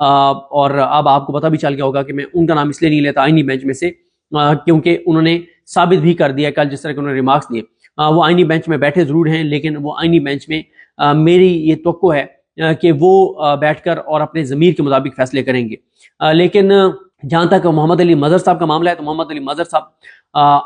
اور اب آپ کو پتہ بھی چل گیا ہوگا کہ میں ان کا نام اس لیے نہیں لیتا آئینی بینچ میں سے کیونکہ انہوں نے ثابت بھی کر دیا کل جس طرح کہ انہوں نے ریمارکس دیے. وہ آئینی بینچ میں بیٹھے ضرور ہیں لیکن وہ آئینی بینچ میں میری یہ توقع ہے کہ وہ بیٹھ کر اور اپنے ضمیر کے مطابق فیصلے کریں گے. لیکن جہاں تک محمد علی مظہر صاحب کا معاملہ ہے تو محمد علی مظہر صاحب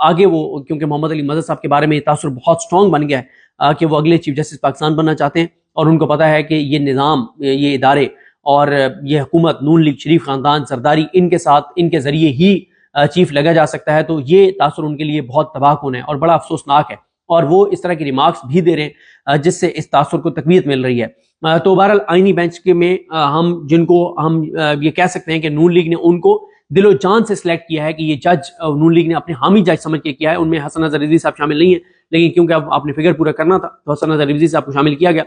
آگے وہ کیونکہ محمد علی مظہر صاحب کے بارے میں یہ تاثر بہت سٹرونگ بن گیا ہے کہ وہ اگلے چیف جسٹس پاکستان بننا چاہتے ہیں اور ان کو پتہ ہے کہ یہ نظام یہ ادارے اور یہ حکومت نون لیگ شریف خاندان سرداری ان کے ساتھ ان کے ذریعے ہی چیف لگا جا سکتا ہے. تو یہ تاثر ان کے لیے بہت تباہ کن ہے اور بڑا افسوسناک ہے اور وہ اس طرح کی ریمارکس بھی دے رہے ہیں جس سے اس تاثر کو تقویت مل رہی ہے. تو بہرحال آئینی بینچ کے میں ہم جن کو ہم یہ کہہ سکتے ہیں کہ نون لیگ نے ان کو دل و جان سے سلیکٹ کیا ہے کہ یہ جج نون لیگ نے اپنے حامی جج سمجھ کے کیا ہے. ان میں حسن اظہر رضوی صاحب شامل نہیں ہیں لیکن کیونکہ اب آپ نے فگر پورا کرنا تھا تو حسن اظہر رضوی صاحب کو شامل کیا گیا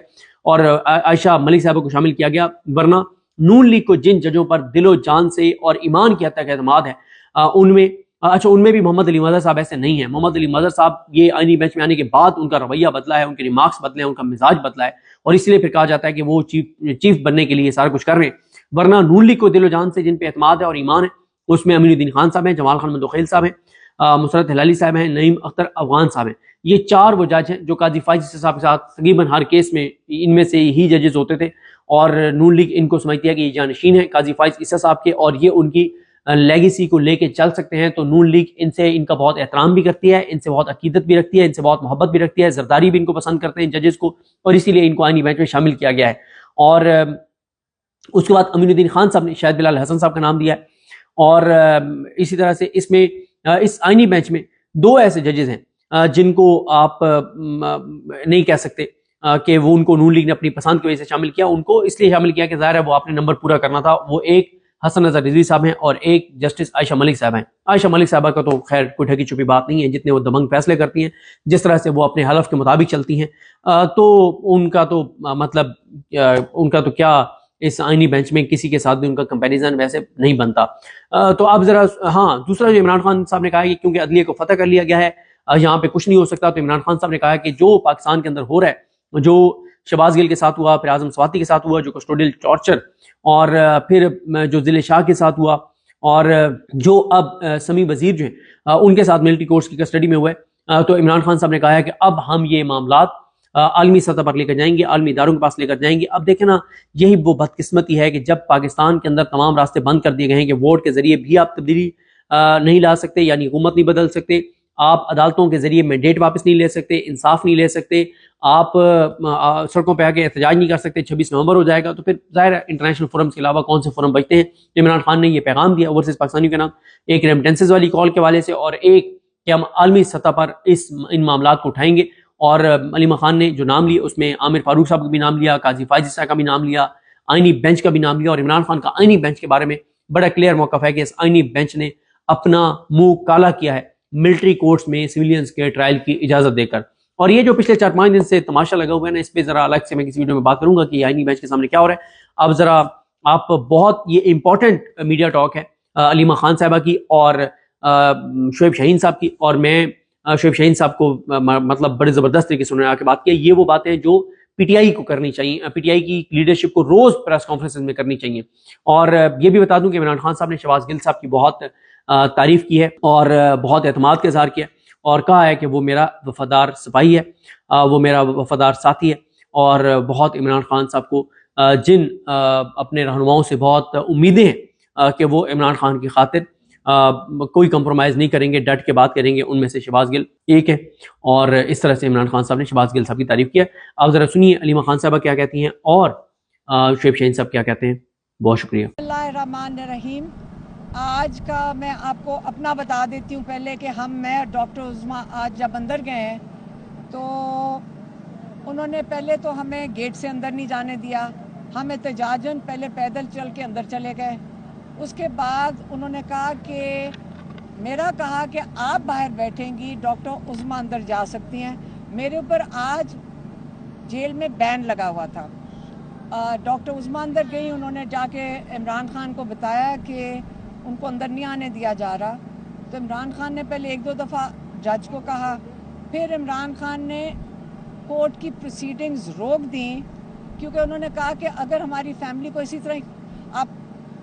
اور عائشہ ملک صاحبہ کو شامل کیا گیا. ورنہ نون لیگ کو جن ججوں پر دل و جان سے اور ایمان کی حد تک اعتماد ہے ان میں بھی محمد علی مظہر صاحب ایسے نہیں ہیں. محمد علی مظہر صاحب یہ آئینی بینچ میں آنے کے بعد ان کا رویہ بدلا ہے, ان کے ریمارکس بدلے ہیں, ان کا مزاج بدلا ہے اور اس لیے پھر کہا جاتا ہے کہ وہ چیف بننے کے لیے سارا کچھ کر رہے ہیں. ورنہ نون لیگ کو دل و جان سے جن پہ اعتماد ہے اور ایمان ہے اس میں امین الدین خان صاحب ہیں, جمال خان مندوخیل صاحب ہیں, مسرت ہلالی صاحب ہیں, نعیم اختر افغان صاحب ہیں. یہ چار وہ جج ہیں جو قاضی فائز صاحب کے ساتھ تقریباً ہر کیس میں ان میں سے ہی ججز ہوتے تھے اور نون لیگ ان کو سمجھتی ہے کہ یہ جانشین ہیں قاضی فائز عیسیٰ صاحب کے اور یہ ان کی لیگیسی کو لے کے چل سکتے ہیں. تو نون لیگ ان کا بہت احترام بھی کرتی ہے, ان سے بہت عقیدت بھی رکھتی ہے, ان سے بہت محبت بھی رکھتی ہے. زرداری بھی ان کو پسند کرتے ہیں ججز کو اور اسی لیے ان کو آئینی بینچ میں شامل کیا گیا ہے. اور اس کے بعد امین الدین خان صاحب نے شاہد بلال حسن صاحب کا نام دیا ہے اور اسی طرح سے اس آئینی بینچ میں دو ایسے ججز ہیں جن کو آپ نہیں کہہ سکتے کہ وہ ان کو نون لیگ نے اپنی پسند کی وجہ سے شامل کیا. ان کو اس لیے شامل کیا کہ ظاہر ہے وہ اپنے نمبر پورا کرنا تھا. وہ ایک حسن اظہر رضوی صاحب ہیں اور ایک جسٹس عائشہ ملک صاحب ہیں. عائشہ ملک صاحبہ کا تو خیر کوئی ڈھکی چھپی بات نہیں ہے, جتنے وہ دبنگ فیصلے کرتی ہیں, جس طرح سے وہ اپنے حلف کے مطابق چلتی ہیں, تو ان کا تو مطلب ان کا تو کیا اس آئینی بینچ میں کسی کے ساتھ بھی ان کا کمپیریزن ویسے نہیں بنتا. تو اب ذرا دوسرا جو عمران خان صاحب نے کہا ہے کہ کیونکہ عدلیہ کو فتح کر لیا گیا ہے یہاں پہ کچھ نہیں ہو سکتا, تو عمران خان صاحب نے کہا ہے کہ جو پاکستان کے اندر ہو رہا ہے, جو شہباز گل کے ساتھ ہوا, پھر اعظم سواتی کے ساتھ ہوا, جو کسٹوڈیل ٹارچر, اور پھر جو ضلع شاہ کے ساتھ ہوا, اور جو اب سمیع وزیر جو ہیں ان کے ساتھ ملٹری کورٹس کی کسٹڈی میں ہوا ہے, تو عمران خان صاحب نے کہا ہے کہ اب ہم یہ معاملات عالمی سطح پر لے کر جائیں گے, عالمی اداروں کے پاس لے کر جائیں گے. اب دیکھیں نا, یہی وہ بدقسمتی ہے کہ جب پاکستان کے اندر تمام راستے بند کر دیے گئے ہیں کہ ووٹ کے ذریعے بھی آپ تبدیلی نہیں لا سکتے, یعنی حکومت نہیں بدل سکتے, آپ عدالتوں کے ذریعے مینڈیٹ واپس نہیں لے سکتے, انصاف نہیں لے سکتے, آپ سڑکوں پہ آگے احتجاج نہیں کر سکتے, 26 نومبر ہو جائے گا, تو پھر ظاہر ہے انٹرنیشنل فورمز کے علاوہ کون سے فورم بچتے ہیں. عمران خان نے یہ پیغام دیا اوورسیز پاکستانیوں کے نام, ایک ریمیٹنسز والی کال کے حوالے سے اور ایک کہ ہم عالمی سطح پر ان معاملات کو اٹھائیں گے. اور علیمہ خان نے جو نام لیے اس میں عامر فاروق صاحب کا بھی نام لیا, قاضی فائز عیسیٰ کا بھی نام لیا, آئینی بینچ کا بھی نام لیا, اور عمران خان کا آئینی بینچ کے بارے میں بڑا کلیئر موقف ہے کہ اس آئینی بینچ نے اپنا منہ کالا کیا ہے ملٹری کورٹس میں سویلینز کے ٹرائل کی اجازت دے کر. اور یہ جو پچھلے 4-5 دن سے تماشا لگا ہوا ہے نا, اس پہ ذرا الگ سے میں کسی ویڈیو میں بات کروں گا کہ آئینی بینچ کے سامنے کیا ہو رہا ہے. اب ذرا آپ بہت یہ امپورٹنٹ میڈیا ٹاک ہے علیمہ خان صاحبہ کی اور شعیب شاہین صاحب کی, اور میں شعیب شاہین صاحب کو مطلب بڑے زبردست طریقے سے انہوں نے آ کے بات کیا. یہ وہ باتیں جو پی ٹی آئی کو کرنی چاہیے, پی ٹی آئی کی لیڈرشپ کو روز پریس کانفرنسز میں کرنی چاہیے. اور یہ بھی بتا دوں کہ عمران خان صاحب نے شہباز گل صاحب کی بہت تعریف کی ہے اور بہت اعتماد کا اظہار کیا اور کہا ہے کہ وہ میرا وفادار سپاہی ہے, وہ میرا وفادار ساتھی ہے, اور بہت عمران خان صاحب کو جن اپنے رہنماؤں سے بہت امیدیں ہیں کہ وہ عمران خان کی خاطر کوئی کمپرومائز نہیں کریں گے, ڈٹ کے بات کریں گے, ان میں سے شہباز گل ایک ہے. اور اس طرح سے عمران خان صاحب نے شہباز گل صاحب کی تعریف کیا. آپ ذرا سنیے علیمہ خان صاحبہ کیا کہتی ہیں اور شعیب شاہین صاحب کیا کہتے ہیں. بہت شکریہ. بسم اللہ الرحمن الرحیم. آج کا میں آپ کو اپنا بتا دیتی ہوں پہلے کہ میں ڈاکٹر عظمیٰ آج جب اندر گئے ہیں تو انہوں نے پہلے تو ہمیں گیٹ سے اندر نہیں جانے دیا, ہم احتجاجاً پہلے پیدل چل کے اندر چلے گئے. اس کے بعد انہوں نے کہا کہ آپ باہر بیٹھیں گی, ڈاکٹر عظمیٰ اندر جا سکتی ہیں. میرے اوپر آج جیل میں بین لگا ہوا تھا. ڈاکٹر عظمیٰ اندر گئی, انہوں نے جا کے عمران خان کو بتایا کہ ان کو اندر نہیں آنے دیا جا رہا. تو عمران خان نے پہلے 1-2 دفعہ جج کو کہا, پھر عمران خان نے کورٹ کی پروسیڈنگز روک دیں کیونکہ انہوں نے کہا کہ اگر ہماری فیملی کو اسی طرح آپ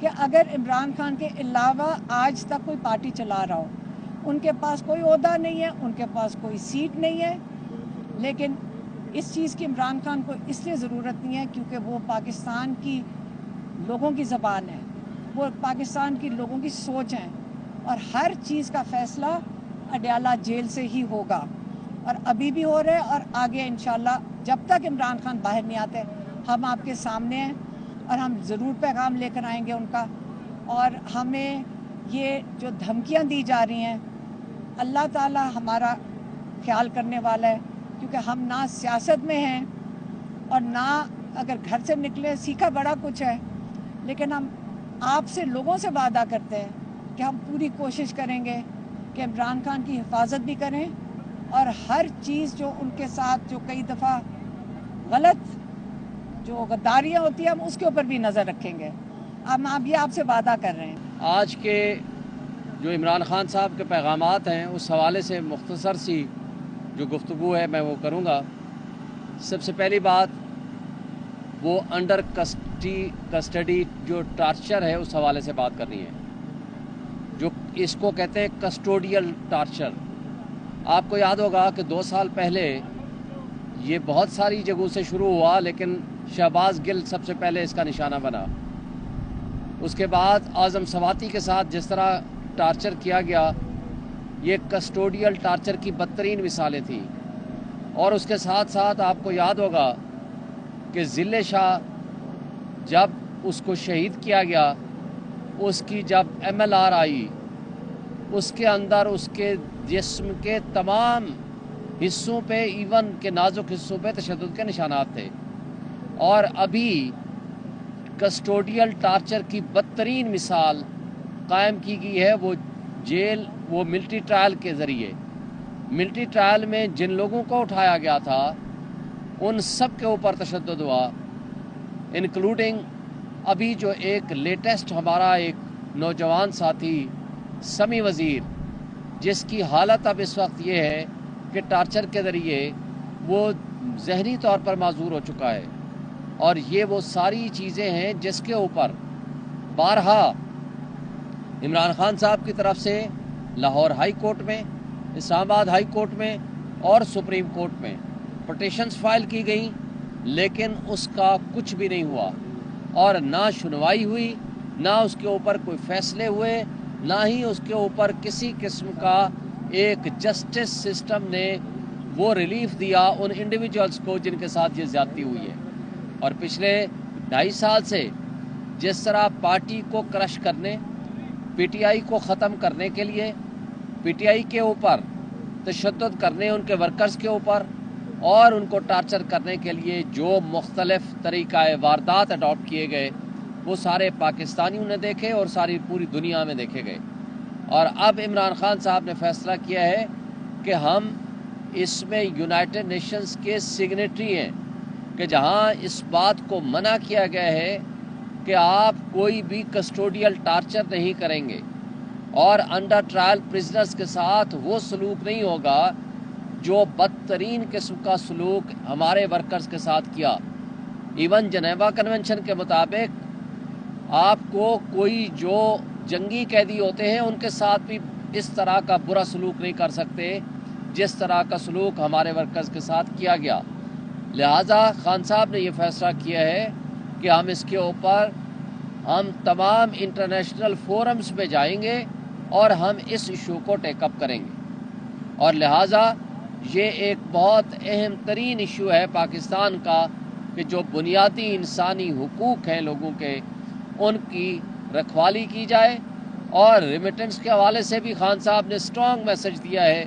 کہ اگر عمران خان کے علاوہ آج تک کوئی پارٹی چلا رہا ہو، ان کے پاس کوئی عہدہ نہیں ہے، ان کے پاس کوئی سیٹ نہیں ہے، لیکن اس چیز کی عمران خان کو اس لیے ضرورت نہیں ہے کیونکہ وہ پاکستان کی لوگوں کی زبان ہے، وہ پاکستان کی لوگوں کی سوچ ہیں، اور ہر چیز کا فیصلہ اڈیالہ جیل سے ہی ہوگا، اور ابھی بھی ہو رہا ہے اور آگے انشاءاللہ جب تک عمران خان باہر نہیں آتے ہم آپ کے سامنے ہیں، اور ہم ضرور پیغام لے کر آئیں گے ان کا. اور ہمیں یہ جو دھمکیاں دی جا رہی ہیں، اللہ تعالی ہمارا خیال کرنے والا ہے، کیونکہ ہم نہ سیاست میں ہیں اور نہ اگر گھر سے نکلے سیکھا بڑا کچھ ہے، لیکن ہم آپ سے لوگوں سے وعدہ کرتے ہیں کہ ہم پوری کوشش کریں گے کہ عمران خان کی حفاظت بھی کریں، اور ہر چیز جو ان کے ساتھ جو کئی دفعہ غلط جو غداریاں ہوتی ہیں ہم اس کے اوپر بھی نظر رکھیں گے. ہم یہ آپ سے وعدہ کر رہے ہیں. آج کے جو عمران خان صاحب کے پیغامات ہیں اس حوالے سے مختصر سی جو گفتگو ہے میں وہ کروں گا. سب سے پہلی بات وہ انڈر کسٹڈی جو ٹارچر ہے اس حوالے سے بات کرنی ہے، جو اس کو کہتے ہیں کسٹوڈیل ٹارچر. آپ کو یاد ہوگا کہ 2 سال پہلے یہ بہت ساری جگہوں سے شروع ہوا، لیکن شہباز گل سب سے پہلے اس کا نشانہ بنا. اس کے بعد اعظم سواتی کے ساتھ جس طرح ٹارچر کیا گیا، یہ کسٹوڈیل ٹارچر کی بدترین مثالیں تھیں. اور اس کے ساتھ ساتھ آپ کو یاد ہوگا کہ ذل شاہ جب اس کو شہید کیا گیا، اس کی جب MLR آئی، اس کے اندر اس کے جسم کے تمام حصوں پہ، ایون کے نازک حصوں پہ تشدد کے نشانات تھے. اور ابھی کسٹوڈیل ٹارچر کی بدترین مثال قائم کی گئی ہے، وہ جیل، وہ ملٹری ٹرائل کے ذریعے. ملٹری ٹرائل میں جن لوگوں کو اٹھایا گیا تھا ان سب کے اوپر تشدد ہوا، انکلوڈنگ ابھی جو ایک لیٹسٹ ہمارا ایک نوجوان ساتھی سمیع وزیر، جس کی حالت اب اس وقت یہ ہے کہ ٹارچر کے ذریعے وہ ذہنی طور پر معذور ہو چکا ہے. اور یہ وہ ساری چیزیں ہیں جس کے اوپر بارہا عمران خان صاحب کی طرف سے لاہور ہائی کورٹ میں، اسلام آباد ہائی کورٹ میں اور سپریم کورٹ میں پٹیشنز فائل کی گئیں، لیکن اس کا کچھ بھی نہیں ہوا، اور نہ سنوائی ہوئی، نہ اس کے اوپر کوئی فیصلے ہوئے، نہ ہی اس کے اوپر کسی قسم کا ایک جسٹس سسٹم نے وہ ریلیف دیا ان انڈیویجولز کو جن کے ساتھ یہ زیادتی ہوئی ہے. اور پچھلے 2.5 سال سے جس طرح پارٹی کو کرش کرنے، PTI کو ختم کرنے کے لیے، PTI کے اوپر تشدد کرنے، ان کے ورکرز کے اوپر، اور ان کو ٹارچر کرنے کے لیے جو مختلف طریقہ واردات اڈاپٹ کیے گئے، وہ سارے پاکستانیوں نے دیکھے اور ساری پوری دنیا میں دیکھے گئے. اور اب عمران خان صاحب نے فیصلہ کیا ہے کہ ہم اس میں یونائٹڈ نیشنز کے سگنیٹری ہیں، کہ جہاں اس بات کو منع کیا گیا ہے کہ آپ کوئی بھی کسٹوڈیل ٹارچر نہیں کریں گے، اور انڈر ٹرائل پرزنرز کے ساتھ وہ سلوک نہیں ہوگا جو بدترین قسم کا سلوک ہمارے ورکرز کے ساتھ کیا. ایون جنیوا کنونشن کے مطابق آپ کو کوئی جو جنگی قیدی ہوتے ہیں ان کے ساتھ بھی اس طرح کا برا سلوک نہیں کر سکتے جس طرح کا سلوک ہمارے ورکرز کے ساتھ کیا گیا. لہٰذا خان صاحب نے یہ فیصلہ کیا ہے کہ ہم اس کے اوپر ہم تمام انٹرنیشنل فورمز پہ جائیں گے اور ہم اس ایشو کو ٹیک اپ کریں گے. اور لہٰذا یہ ایک بہت اہم ترین ایشو ہے پاکستان کا کہ جو بنیادی انسانی حقوق ہیں لوگوں کے، ان کی رکھوالی کی جائے. اور ریمیٹنس کے حوالے سے بھی خان صاحب نے اسٹرانگ میسج دیا ہے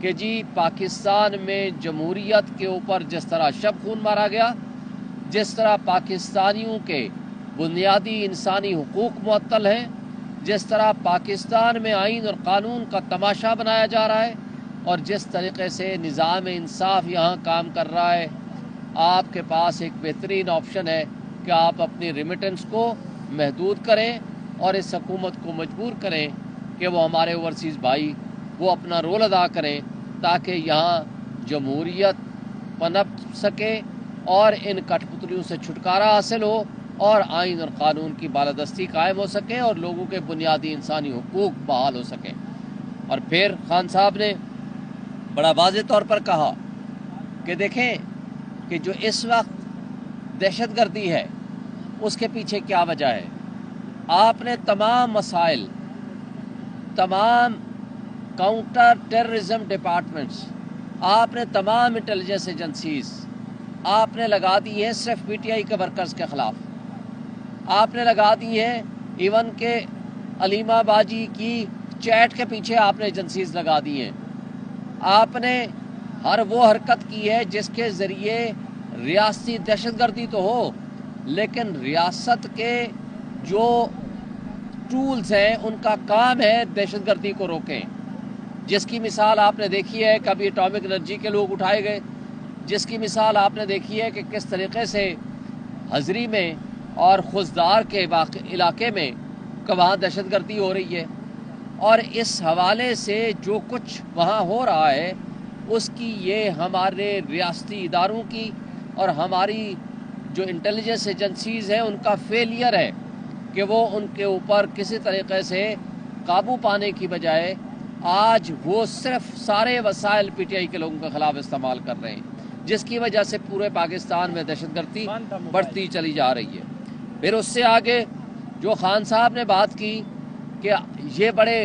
کہ جی پاکستان میں جمہوریت کے اوپر جس طرح شب خون مارا گیا، جس طرح پاکستانیوں کے بنیادی انسانی حقوق معطل ہیں، جس طرح پاکستان میں آئین اور قانون کا تماشا بنایا جا رہا ہے، اور جس طریقے سے نظام انصاف یہاں کام کر رہا ہے، آپ کے پاس ایک بہترین آپشن ہے کہ آپ اپنی ریمیٹنس کو محدود کریں اور اس حکومت کو مجبور کریں کہ وہ ہمارے اوورسیز بھائی وہ اپنا رول ادا کریں تاکہ یہاں جمہوریت پنپ سکے اور ان کٹھ پتلیوں سے چھٹکارا حاصل ہو اور آئین اور قانون کی بالادستی قائم ہو سکے اور لوگوں کے بنیادی انسانی حقوق بحال ہو سکیں۔ اور پھر خان صاحب نے بڑا واضح طور پر کہا کہ دیکھیں کہ جو اس وقت دہشت گردی ہے اس کے پیچھے کیا وجہ ہے۔ آپ نے تمام مسائل، تمام کاؤنٹر ٹیررزم ڈپارٹمنٹس، آپ نے تمام انٹیلیجنس ایجنسیز آپ نے لگا دی ہیں صرف پی ٹی آئی کے ورکرز کے خلاف۔ آپ نے لگا دی ہیں ایون کہ علیمہ باجی کی چیٹ کے پیچھے آپ نے ایجنسیز لگا دی ہیں۔ آپ نے ہر وہ حرکت کی ہے جس کے ذریعے ریاستی دہشت گردی تو ہو، لیکن ریاست کے جو ٹولز ہیں ان کا کام ہے دہشت گردی کو روکیں، جس کی مثال آپ نے دیکھی ہے کبھی اٹامک انرجی کے لوگ اٹھائے گئے، جس کی مثال آپ نے دیکھی ہے کہ کس طریقے سے حضری میں اور خزدار کے علاقے میں وہاں دہشت گردی ہو رہی ہے۔ اور اس حوالے سے جو کچھ وہاں ہو رہا ہے اس کی یہ ہمارے ریاستی اداروں کی اور ہماری جو انٹیلیجنس ایجنسیز ہیں ان کا فیلئر ہے کہ وہ ان کے اوپر کسی طریقے سے قابو پانے کی بجائے آج وہ صرف سارے وسائل پی ٹی آئی کے لوگوں کے خلاف استعمال کر رہے ہیں، جس کی وجہ سے پورے پاکستان میں دہشت گردی بڑھتی چلی جا رہی ہے۔ پھر اس سے آگے جو خان صاحب نے بات کی کہ یہ بڑے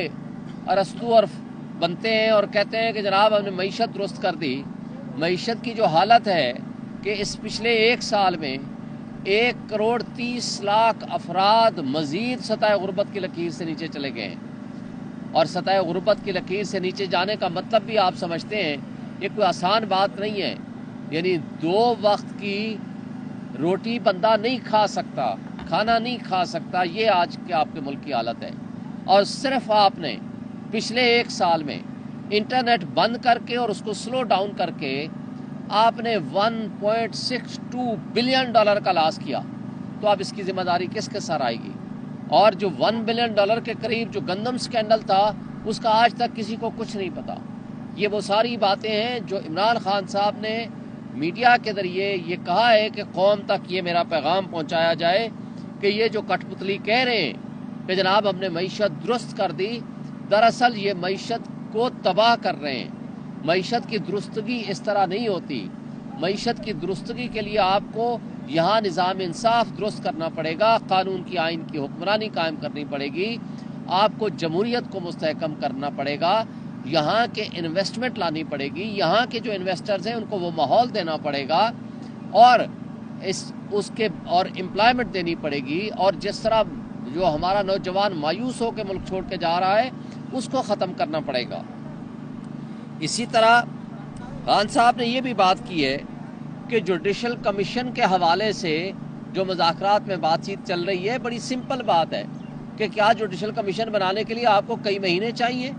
ارسطو اور بنتے ہیں اور کہتے ہیں کہ جناب ہم نے معیشت درست کر دی۔ معیشت کی جو حالت ہے کہ اس پچھلے ایک سال میں 1,30,00,000 افراد مزید سطح غربت کی لکیر سے نیچے چلے گئے ہیں، اور سطح غربت کی لکیر سے نیچے جانے کا مطلب بھی آپ سمجھتے ہیں یہ کوئی آسان بات نہیں ہے، یعنی 2 وقت کی روٹی بندہ نہیں کھا سکتا، کھانا نہیں کھا سکتا، یہ آج کے آپ کے ملک کی حالت ہے۔ اور صرف آپ نے پچھلے ایک سال میں انٹرنیٹ بند کر کے اور اس کو سلو ڈاؤن کر کے آپ نے $1.62 بلین کا لاس کیا، تو اب اس کی ذمہ داری کس کے سر آئے گی؟ اور جو $1 بلین کے قریب جو گندم سکینڈل تھا اس کا آج تک کسی کو کچھ نہیں پتا۔ یہ وہ ساری باتیں ہیں جو عمران خان صاحب نے میڈیا کے ذریعے یہ کہا ہے کہ قوم تک یہ میرا پیغام پہنچایا جائے کہ یہ جو کٹ پتلی کہہ رہے ہیں کہ جناب ہم نے معیشت درست کر دی، دراصل یہ معیشت کو تباہ کر رہے ہیں۔ معیشت کی درستگی اس طرح نہیں ہوتی۔ معیشت کی درستگی کے لیے آپ کو یہاں نظام انصاف درست کرنا پڑے گا، قانون کی آئین کی حکمرانی قائم کرنی پڑے گی، آپ کو جمہوریت کو مستحکم کرنا پڑے گا، یہاں کے انویسٹمنٹ لانی پڑے گی، یہاں کے جو انویسٹرز ہیں ان کو وہ ماحول دینا پڑے گا، اور اس کے اور امپلائمنٹ دینی پڑے گی، اور جس طرح جو ہمارا نوجوان مایوس ہو کے ملک چھوڑ کے جا رہا ہے اس کو ختم کرنا پڑے گا۔ اسی طرح خان صاحب نے یہ بھی بات کی ہے کہ جوڈیشل کمیشن کے حوالے سے جو مذاکرات میں بات چیت چل رہی ہے، بڑی سمپل بات ہے کہ کیا جوڈیشل کمیشن بنانے کے لیے آپ کو کئی مہینے چاہیے؟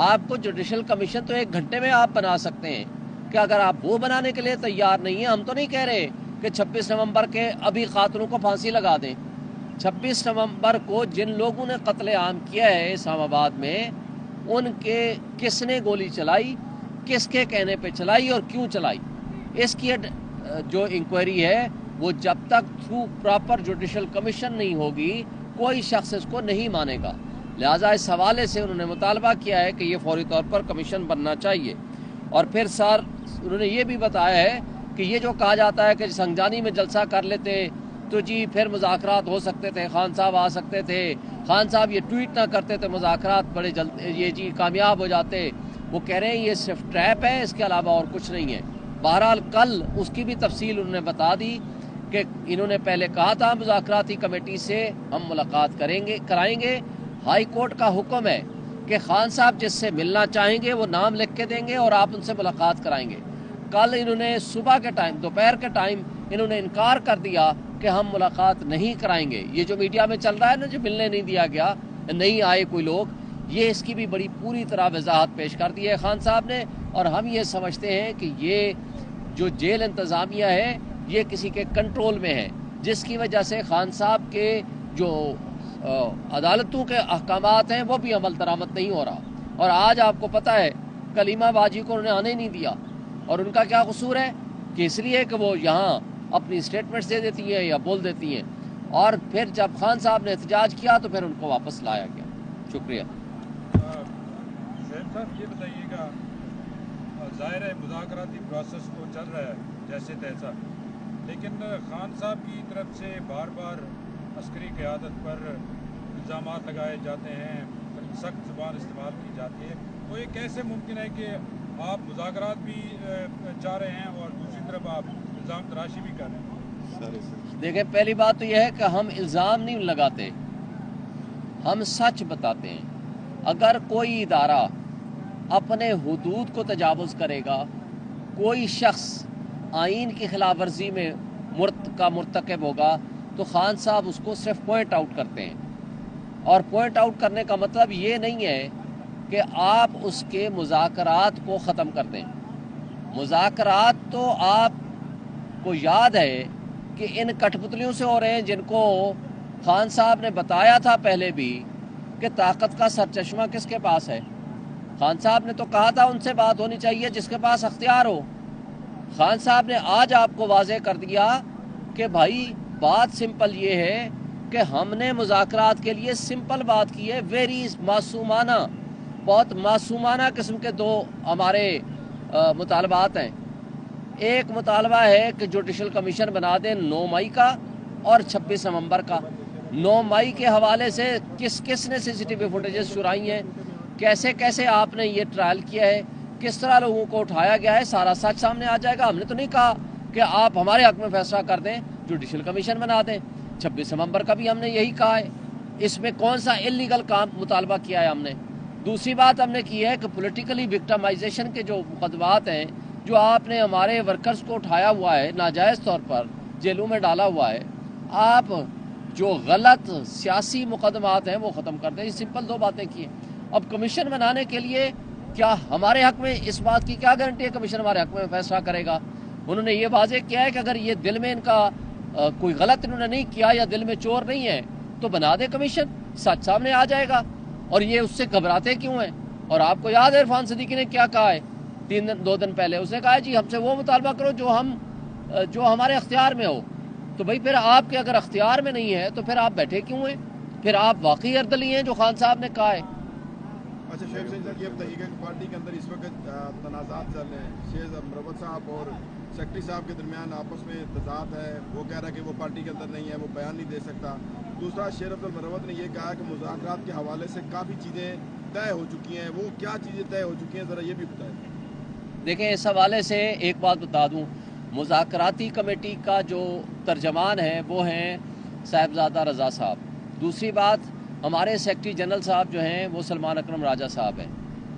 آپ کو جوڈیشل کمیشن تو 1 گھنٹے میں آپ بنا سکتے ہیں، کہ اگر آپ وہ بنانے کے لیے تیار نہیں ہیں، ہم تو نہیں کہہ رہے کہ 26 نومبر کے ابھی قاتلوں کو پھانسی لگا دیں۔ 26 نومبر کو جن لوگوں نے قتل عام کیا ہے اسلام آباد میں، ان کے کس نے گولی چلائی، کس کے کہنے پہ چلائی اور کیوں چلائی، اس کی جو انکوائری ہے وہ جب تک تھرو پراپر جوڈیشل کمیشن نہیں ہوگی کوئی شخص اس کو نہیں مانے گا۔ لہٰذا اس حوالے سے انہوں نے مطالبہ کیا ہے کہ یہ فوری طور پر کمیشن بننا چاہیے۔ اور پھر سر انہوں نے یہ بھی بتایا ہے کہ یہ جو کہا جاتا ہے کہ سنگجانی میں جلسہ کر لیتے تو جی پھر مذاکرات ہو سکتے تھے، خان صاحب آ سکتے تھے، خان صاحب یہ ٹویٹ نہ کرتے تو مذاکرات بڑے جلد یہ جی کامیاب ہو جاتے۔ وہ کہہ رہے ہیں یہ صرف ٹریپ ہے، اس کے علاوہ اور کچھ نہیں ہے۔ بہرحال کل اس کی بھی تفصیل انہوں نے بتا دی کہ انہوں نے پہلے کہا تھا مذاکراتی کمیٹی سے ہم ملاقات کرائیں گے، ہائی کورٹ کا حکم ہے کہ خان صاحب جس سے ملنا چاہیں گے وہ نام لکھ کے دیں گے اور آپ ان سے ملاقات کرائیں گے۔ کل انہوں نے صبح کے ٹائم، دوپہر کے ٹائم انہوں نے انکار کر دیا کہ ہم ملاقات نہیں کرائیں گے۔ یہ جو میڈیا میں چل رہا ہے نا جو ملنے نہیں دیا گیا، نہیں آئے کوئی لوگ، یہ اس کی بھی بڑی پوری طرح وضاحت پیش کر دی ہے خان صاحب نے۔ اور ہم یہ سمجھتے ہیں کہ یہ جو جیل انتظامیہ ہے یہ کسی کے کنٹرول میں ہے، جس کی وجہ سے خان صاحب کے جو عدالتوں کے احکامات ہیں وہ بھی عمل درآمد نہیں ہو رہا۔ اور آج آپ کو پتہ ہے کلیمہ باجی کو انہوں نے آنے نہیں دیا، اور ان کا کیا قصور ہے کہ اس لیے کہ وہ یہاں اپنی سٹیٹمنٹس دے دیتی ہیں یا بول دیتی ہیں۔ اور پھر جب خان صاحب نے احتجاج کیا تو پھر ان کو واپس لایا گیا. شکریہ. شعیب صاحب یہ بتائیے گا، ظاہر ہے مذاکراتی پروسیس تو چل رہا ہے جیسے تیسا، لیکن خان صاحب کی طرف سے بار بار عسکری قیادت پر الزامات لگائے جاتے ہیں، سخت زبان استعمال کی جاتی ہے، تو یہ کیسے ممکن ہے کہ آپ مذاکرات بھی چاہ رہے ہیں اور دوسری طرف آپ الزام تراشی بھی کر رہے ہیں؟ دیکھیں، پہلی بات تو یہ ہے کہ ہم الزام نہیں لگاتے، ہم سچ بتاتے ہیں. اگر کوئی ادارہ اپنے حدود کو تجاوز کرے گا، کوئی شخص آئین کی خلاف ورزی میں مرتکب ہوگا، تو خان صاحب اس کو صرف پوائنٹ آؤٹ کرتے ہیں. اور پوائنٹ آؤٹ کرنے کا مطلب یہ نہیں ہے کہ آپ اس کے مذاکرات کو ختم کر دیں. مذاکرات تو آپ کو یاد ہے کہ ان کٹ پتلیوں سے ہو رہے ہیں جن کو خان صاحب نے بتایا تھا پہلے بھی کہ طاقت کا سرچشمہ کس کے پاس ہے. خان صاحب نے تو کہا تھا ان سے بات ہونی چاہیے جس کے پاس اختیار ہو. خان صاحب نے آج آپ کو واضح کر دیا کہ بھائی بات سمپل یہ ہے کہ ہم نے مذاکرات کے لیے سمپل بات کی ہے. ویری معصومانہ، بہت معصومانہ قسم کے دو ہمارے مطالبات ہیں. ایک مطالبہ ہے کہ جوڈیشل کمیشن بنا دیں 9 مئی کا اور 26 نومبر کا. 9 مئی کے حوالے سے کس نے سی سی ٹی وی فوٹیجز چرائی ہیں، کیسے کیسے آپ نے یہ ٹرائل کیا ہے، کس طرح لوگوں کو اٹھایا گیا ہے، سارا سچ سامنے آ جائے گا. ہم نے تو نہیں کہا کہ آپ ہمارے حق میں فیصلہ کر دیں، جوڈیشل کمیشن بنا دیں. 26 نومبر کا بھی ہم نے یہی کہا ہے. اس میں کون سا انلیگل کام مطالبہ کیا ہے ہم نے؟ دوسری بات ہم نے کی ہے کہ پولیٹیکلی وکٹمائزیشن کے جو مقدمات ہیں، جو آپ نے ہمارے ورکرز کو اٹھایا ہوا ہے ناجائز طور پر جیلوں میں ڈالا ہوا ہے، آپ جو غلط سیاسی مقدمات ہیں وہ ختم کر دیں. یہ سمپل دو باتیں کی ہیں. اب کمیشن بنانے کے لیے کیا ہمارے حق میں، اس بات کی کیا گارنٹی ہے کمیشن ہمارے حق میں فیصلہ کرے گا؟ انہوں نے یہ واضح کیا ہے کہ اگر یہ دل میں ان کا کوئی غلط انہوں نے نہیں کیا یا دل میں چور نہیں ہے تو بنا دے کمیشن، سچ سامنے آ جائے گا. اور یہ اس سے گھبراتے کیوں ہیں؟ اور آپ کو یاد ہے عرفان صدیقی نے کیا کہا ہے 2 دن پہلے؟ اس نے کہا ہے جی ہم سے وہ مطالبہ کرو جو ہمارے اختیار میں ہو. تو بھائی پھر آپ کے اگر اختیار میں نہیں ہے تو پھر آپ بیٹھے کیوں ہیں؟ پھر آپ واقعی اردلی ہیں جو خان صاحب نے کہا ہے. اچھا شیخ صاحب یہ بتائیے گا کہ پارٹی کے اندر اس وقت تنازعات چل رہے ہیں. شیخ مروت صاحب اور سیکرٹری صاحب کے درمیان آپس میں تضاد ہے. وہ کہہ رہا ہے کہ وہ پارٹی کے اندر نہیں ہے، وہ بیان نہیں دے سکتا. دوسرا شیر عبد المروت نے یہ کہا کہ مذاکرات کے حوالے سے کافی چیزیں طے ہو چکی ہیں. وہ کیا چیزیں طے ہو چکی ہیں ذرا یہ بھی بتائیں. دیکھیں، اس حوالے سے ایک بات بتا دوں، مذاکراتی کمیٹی کا جو ترجمان ہے وہ ہیں صاحبزادہ رضا صاحب. دوسری بات، ہمارے سیکرٹری جنرل صاحب جو ہیں وہ سلمان اکرم راجہ صاحب ہیں.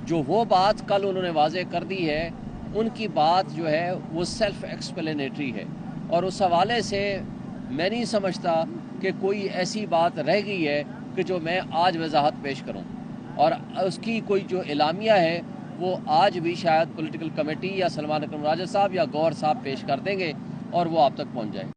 جو وہ بات کل انہوں نے واضح کر دی ہے، ان کی بات جو ہے وہ سیلف ایکسپلینیٹری ہے. اور اس حوالے سے میں نہیں سمجھتا کہ کوئی ایسی بات رہ گئی ہے کہ جو میں آج وضاحت پیش کروں. اور اس کی کوئی جو اعلامیہ ہے وہ آج بھی شاید پولیٹیکل کمیٹی یا سلمان اکرم راجہ صاحب یا گور صاحب پیش کر دیں گے اور وہ آپ تک پہنچ جائے.